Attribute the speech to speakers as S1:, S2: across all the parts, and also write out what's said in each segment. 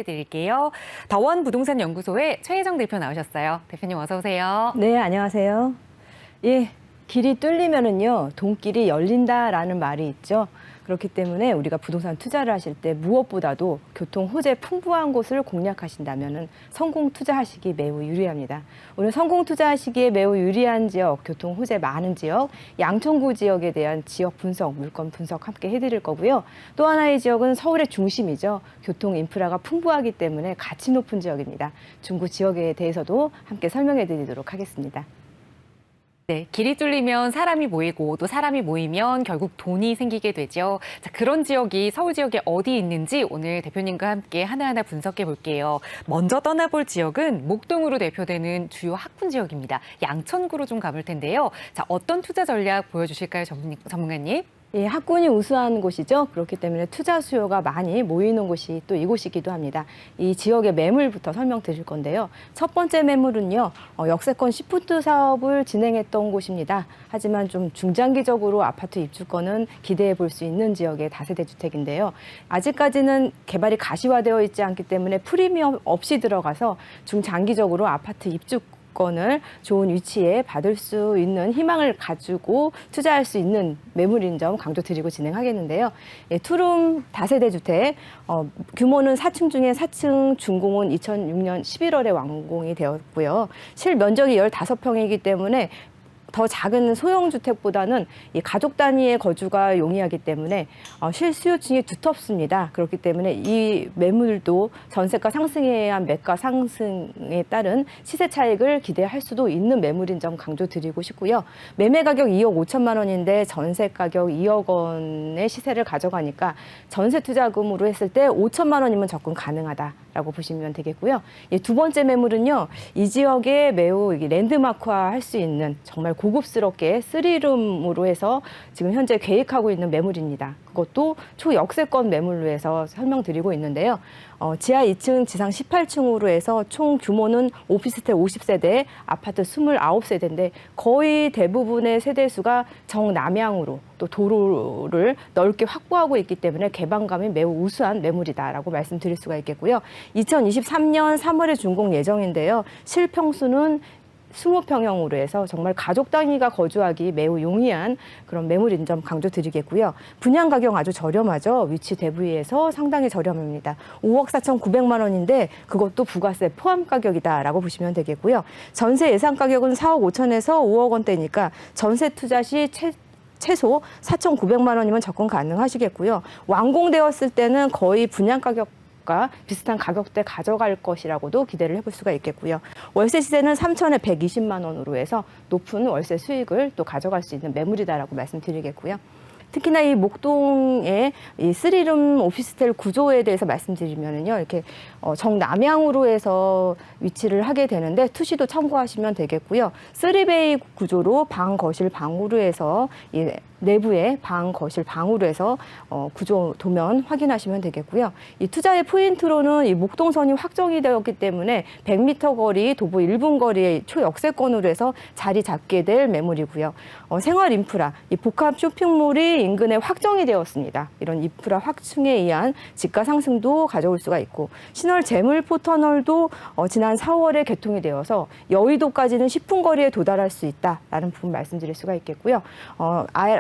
S1: 드릴게요. 더원 부동산 연구소의 최혜정 대표 나오셨어요. 대표님 어서 오세요.
S2: 네, 안녕하세요. 예, 길이 뚫리면은요, 돈길이 열린다라는 말이 있죠. 그렇기 때문에 우리가 부동산 투자를 하실 때 무엇보다도 교통 호재 풍부한 곳을 공략하신다면은 성공 투자하시기 매우 유리합니다. 오늘 성공 투자하시기에 매우 유리한 지역, 교통 호재 많은 지역, 양천구 지역에 대한 지역 분석, 물건 분석 함께 해드릴 거고요. 또 하나의 지역은 서울의 중심이죠. 교통 인프라가 풍부하기 때문에 가치 높은 지역입니다. 중구 지역에 대해서도 함께 설명해 드리도록 하겠습니다.
S1: 네, 길이 뚫리면 사람이 모이고 또 사람이 모이면 결국 돈이 생기게 되죠. 자, 그런 지역이 서울 지역에 어디 있는지 오늘 대표님과 함께 하나하나 분석해 볼게요. 먼저 떠나볼 지역은 목동으로 대표되는 주요 학군 지역입니다. 양천구로 좀 가볼 텐데요. 자, 어떤 투자 전략 보여주실까요, 전문가님?
S2: 예, 학군이 우수한 곳이죠. 그렇기 때문에 투자 수요가 많이 모이는 곳이 또 이곳이기도 합니다. 이 지역의 매물부터 설명드릴 건데요. 첫 번째 매물은요, 역세권 시프트 사업을 진행했던 곳입니다. 하지만 좀 중장기적으로 아파트 입주권은 기대해 볼 수 있는 지역의 다세대 주택인데요. 아직까지는 개발이 가시화되어 있지 않기 때문에 프리미엄 없이 들어가서 중장기적으로 아파트 입주권을 좋은 위치에 받을 수 있는 희망을 가지고 투자할 수 있는 매물인 점 강조드리고 진행하겠는데요. 예, 투룸 다세대 주택, 규모는 4층 중에 4층 준공은 2006년 11월에 완공이 되었고요. 실면적이 15평이기 때문에 더 작은 소형주택보다는 이 가족 단위의 거주가 용이하기 때문에 실수요층이 두텁습니다. 그렇기 때문에 이 매물도 전세가 상승에 의한 매가 상승에 따른 시세 차익을 기대할 수도 있는 매물인 점 강조드리고 싶고요. 매매 가격 2억 5천만 원인데 전세 가격 2억 원의 시세를 가져가니까 전세 투자금으로 했을 때 5천만 원이면 접근 가능하다라고 보시면 되겠고요. 두 번째 매물은요. 이 지역에 매우 랜드마크화 할 수 있는 정말 고급스럽게 3룸으로 해서 지금 현재 계획하고 있는 매물입니다. 그것도 초역세권 매물로 해서 설명드리고 있는데요. 지하 2층, 지상 18층으로 해서 총 규모는 오피스텔 50세대, 아파트 29세대인데 거의 대부분의 세대수가 정남향으로 또 도로를 넓게 확보하고 있기 때문에 개방감이 매우 우수한 매물이다라고 말씀드릴 수가 있겠고요. 2023년 3월에 준공 예정인데요. 실평수는 20평형으로 해서 정말 가족 단위가 거주하기 매우 용이한 그런 매물인 점 강조드리겠고요. 분양 가격 아주 저렴하죠. 위치 대부위에서 상당히 저렴합니다. 5억 4,900만 원인데 그것도 부가세 포함 가격이다라고 보시면 되겠고요. 전세 예상 가격은 4억 5천에서 5억 원대니까 전세 투자 시 최소 4,900만 원이면 접근 가능하시겠고요. 완공되었을 때는 거의 분양 가격 비슷한 가격대 가져갈 것이라고도 기대를 해볼 수가 있겠고요. 월세 시세는 3천에 120만 원으로 해서 높은 월세 수익을 또 가져갈 수 있는 매물이다라고 말씀드리겠고요. 특히나 이 목동의 이 3룸 오피스텔 구조에 대해서 말씀드리면은요, 이렇게 정남향으로 해서 위치를 하게 되는데 투시도 참고하시면 되겠고요. 3베이 구조로 방, 거실, 방으로 해서 내부에 방, 거실, 방으로 해서 구조 도면 확인하시면 되겠고요. 이 투자의 포인트로는 이 목동선이 확정이 되었기 때문에 100m 거리, 도보 1분 거리의 초역세권으로 해서 자리 잡게 될 매물이고요. 생활 인프라, 이 복합 쇼핑몰이 인근에 확정이 되었습니다. 이런 인프라 확충에 의한 집가 상승도 가져올 수가 있고 신월 재물포 터널도 지난 4월에 개통이 되어서 여의도까지는 10분 거리에 도달할 수 있다라는 부분 말씀드릴 수가 있겠고요.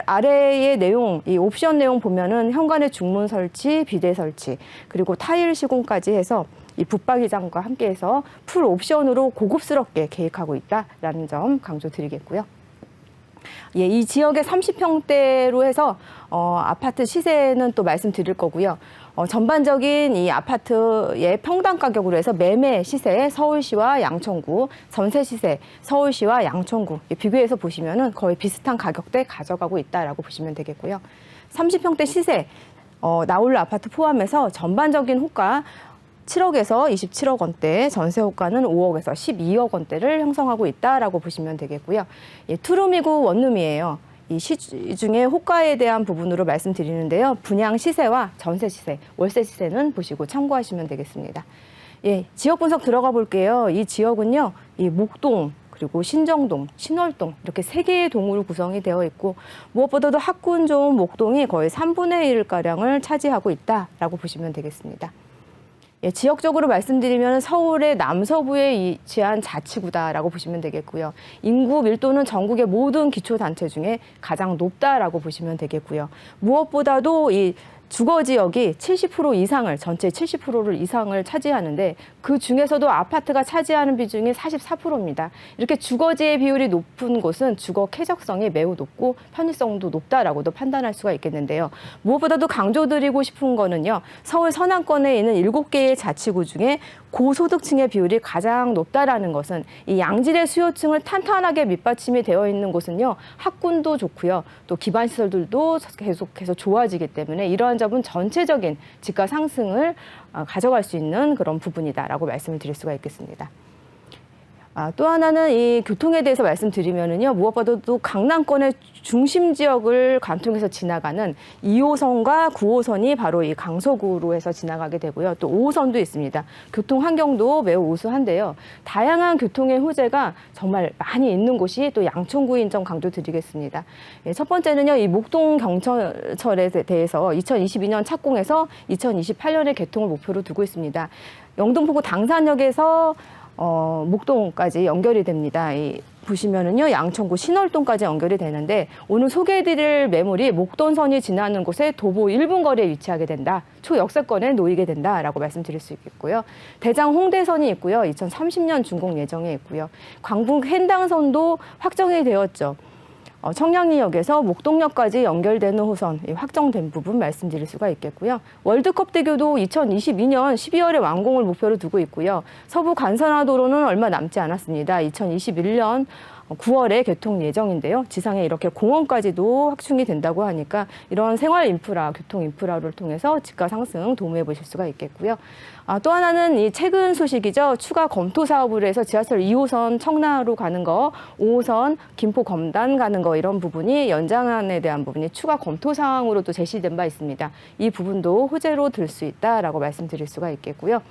S2: 아래의 내용, 이 옵션 내용 보면은 현관의 중문 설치, 비대 설치, 그리고 타일 시공까지 해서 이 붙박이장과 함께해서 풀 옵션으로 고급스럽게 계획하고 있다라는 점 강조드리겠고요. 예, 이 지역의 30평대로 해서 아파트 시세는 또 말씀드릴 거고요. 전반적인 이 아파트의 평당 가격으로 해서 매매 시세 서울시와 양천구, 전세 시세 서울시와 양천구 비교해서 보시면은 거의 비슷한 가격대 가져가고 있다라고 보시면 되겠고요. 30평대 시세 나홀로 아파트 포함해서 전반적인 호가 7억에서 27억 원대, 전세 호가는 5억에서 12억 원대를 형성하고 있다라고 보시면 되겠고요. 투룸이고 원룸이에요. 이 시중에 호가에 대한 부분으로 말씀드리는데요. 분양 시세와 전세 시세, 월세 시세는 보시고 참고하시면 되겠습니다. 예, 지역 분석 들어가 볼게요. 이 지역은요, 이 목동, 그리고 신정동, 신월동 이렇게 3개의 동으로 구성이 되어 있고 무엇보다도 학군 좋은 목동이 거의 3분의 1가량을 차지하고 있다라고 보시면 되겠습니다. 예, 지역적으로 말씀드리면 서울의 남서부에 위치한 자치구다라고 보시면 되겠고요. 인구 밀도는 전국의 모든 기초단체 중에 가장 높다라고 보시면 되겠고요. 무엇보다도 이 주거 지역이 70% 이상을, 전체 70%를 이상을 차지하는데 그 중에서도 아파트가 차지하는 비중이 44%입니다. 이렇게 주거지의 비율이 높은 곳은 주거 쾌적성이 매우 높고 편의성도 높다라고도 판단할 수가 있겠는데요. 무엇보다도 강조드리고 싶은 거는요. 서울 서남권에 있는 7개의 자치구 중에 고소득층의 비율이 가장 높다라는 것은 이 양질의 수요층을 탄탄하게 밑받침이 되어 있는 곳은요. 학군도 좋고요. 또 기반 시설들도 계속해서 좋아지기 때문에 이러한 점은 전체적인 집가 상승을 가져갈 수 있는 그런 부분이다라고 말씀을 드릴 수가 있겠습니다. 또 하나는 이 교통에 대해서 말씀드리면은요, 무엇보다도 강남권의 중심 지역을 관통해서 지나가는 2호선과 9호선이 바로 이 강서구로 해서 지나가게 되고요. 또 5호선도 있습니다. 교통 환경도 매우 우수한데요. 다양한 교통의 호재가 정말 많이 있는 곳이 또 양천구인 점 강조드리겠습니다. 예, 첫 번째는요, 이 목동 경천철에 대해서 2022년 착공해서 2028년에 개통을 목표로 두고 있습니다. 영등포구 당산역에서 목동까지 연결이 됩니다. 보시면은요, 양천구 신월동까지 연결이 되는데 오늘 소개해드릴 매물이 목돈선이 지나는 곳에 도보 1분 거리에 위치하게 된다. 초역세권에 놓이게 된다라고 말씀드릴 수 있겠고요. 대장 홍대선이 있고요. 2030년 준공 예정에 있고요. 광북 행당선도 확정이 되었죠. 청량리역에서 목동역까지 연결되는 호선 확정된 부분 말씀드릴 수가 있겠고요. 월드컵대교도 2022년 12월에 완공을 목표로 두고 있고요. 서부 간선화도로는 얼마 남지 않았습니다. 2021년 9월에 개통 예정인데요. 지상에 이렇게 공원까지도 확충이 된다고 하니까 이런 생활 인프라, 교통 인프라를 통해서 집가 상승 도모해 보실 수가 있겠고요. 또 하나는 이 최근 소식이죠. 추가 검토 사업을 해서 지하철 2호선 청라로 가는 거, 5호선 김포 검단 가는 거 이런 부분이 연장안에 대한 부분이 추가 검토 사항으로 또 제시된 바 있습니다. 이 부분도 호재로 들 수 있다라고 말씀드릴 수가 있겠고요.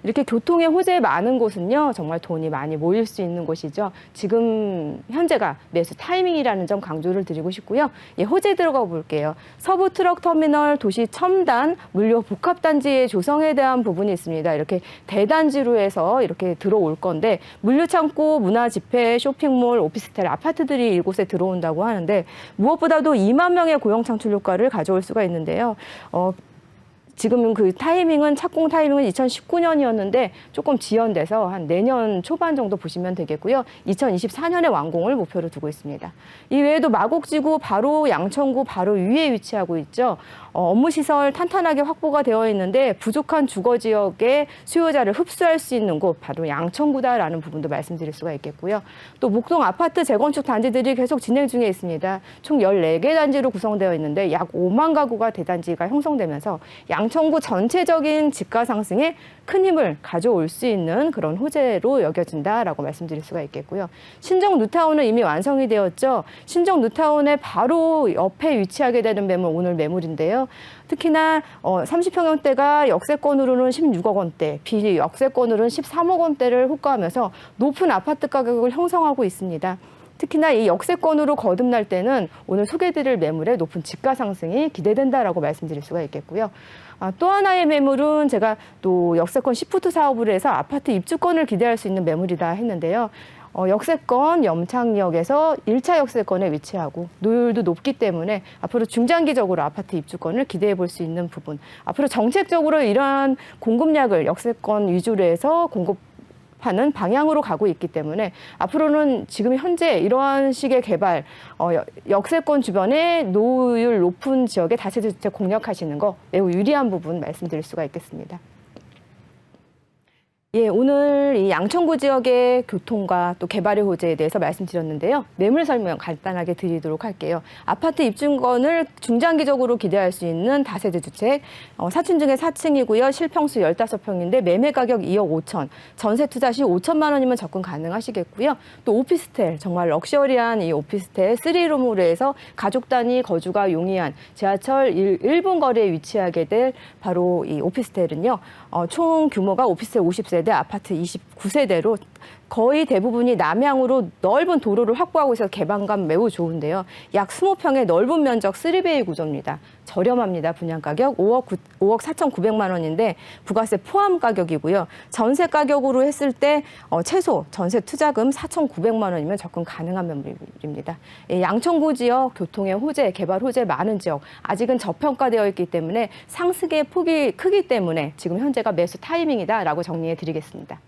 S2: 이렇게 교통의 호재 많은 곳은요, 정말 돈이 많이 모일 수 있는 곳이죠. 지금 현재가 매수 타이밍이라는 점 강조를 드리고 싶고요. 예, 호재 들어가 볼게요. 서부 트럭 터미널 도시 첨단 물류 복합단지의 조성에 대한 부분이 있습니다. 이렇게 대단지로 해서 이렇게 들어올 건데 물류 창고, 문화 집회, 쇼핑몰, 오피스텔, 아파트들이 이곳에 들어온다고 하는데 무엇보다도 2만 명의 고용 창출 효과를 가져올 수가 있는데요. 지금 그 타이밍은 착공 타이밍은 2019년이었는데 조금 지연돼서 한 내년 초반 정도 보시면 되겠고요. 2024년에 완공을 목표로 두고 있습니다. 이 외에도 마곡지구 바로 양천구 바로 위에 위치하고 있죠. 업무 시설 탄탄하게 확보가 되어 있는데 부족한 주거 지역의 수요자를 흡수할 수 있는 곳 바로 양천구다라는 부분도 말씀드릴 수가 있겠고요. 또 목동 아파트 재건축 단지들이 계속 진행 중에 있습니다. 총 14개 단지로 구성되어 있는데 약 5만 가구가 대단지가 형성되면서 양천구 전체적인 집가 상승에 큰 힘을 가져올 수 있는 그런 호재로 여겨진다라고 말씀드릴 수가 있겠고요. 신정 뉴타운은 이미 완성이 되었죠. 신정 뉴타운의 바로 옆에 위치하게 되는 매물, 오늘 매물인데요. 특히나 30평형대가 역세권으로는 16억 원대, 비역세권으로는 13억 원대를 호가하면서 높은 아파트 가격을 형성하고 있습니다. 특히나 이 역세권으로 거듭날 때는 오늘 소개해드릴 매물의 높은 집가 상승이 기대된다라고 말씀드릴 수가 있겠고요. 또 하나의 매물은 제가 또 역세권 시프트 사업을 해서 아파트 입주권을 기대할 수 있는 매물이다 했는데요. 역세권 염창역에서 1차 역세권에 위치하고 노율도 높기 때문에 앞으로 중장기적으로 아파트 입주권을 기대해 볼 수 있는 부분. 앞으로 정책적으로 이러한 공급량을 역세권 위주로 해서 하는 방향으로 가고 있기 때문에 앞으로는 지금 현재 이러한 식의 개발, 역세권 주변에 노율 높은 지역에 다세대주택 공략하시는 거 매우 유리한 부분 말씀드릴 수가 있겠습니다. 예, 오늘 이 양천구 지역의 교통과 또 개발의 호재에 대해서 말씀드렸는데요. 매물 설명 간단하게 드리도록 할게요. 아파트 입주권을 중장기적으로 기대할 수 있는 다세대 주택, 4층 중에 4층이고요. 실평수 15평인데 매매 가격 2억 5천, 전세 투자 시 5천만 원이면 접근 가능하시겠고요. 또 오피스텔, 정말 럭셔리한 이 오피스텔 3룸으로 해서 가족 단위 거주가 용이한 지하철 1분 거리에 위치하게 될 바로 이 오피스텔은요. 총 규모가 오피스텔 50세대, 아파트 9세대로 거의 대부분이 남향으로 넓은 도로를 확보하고 있어서 개방감 매우 좋은데요. 약 20평의 넓은 면적 3베이 구조입니다. 저렴합니다. 분양가격 5억 4,900만 원인데 부가세 포함 가격이고요. 전세 가격으로 했을 때 최소 전세 투자금 4,900만 원이면 접근 가능한 매물입니다. 양천구 지역 교통의 호재, 개발 호재 많은 지역 아직은 저평가되어 있기 때문에 상승의 폭이 크기 때문에 지금 현재가 매수 타이밍이다라고 정리해 드리겠습니다.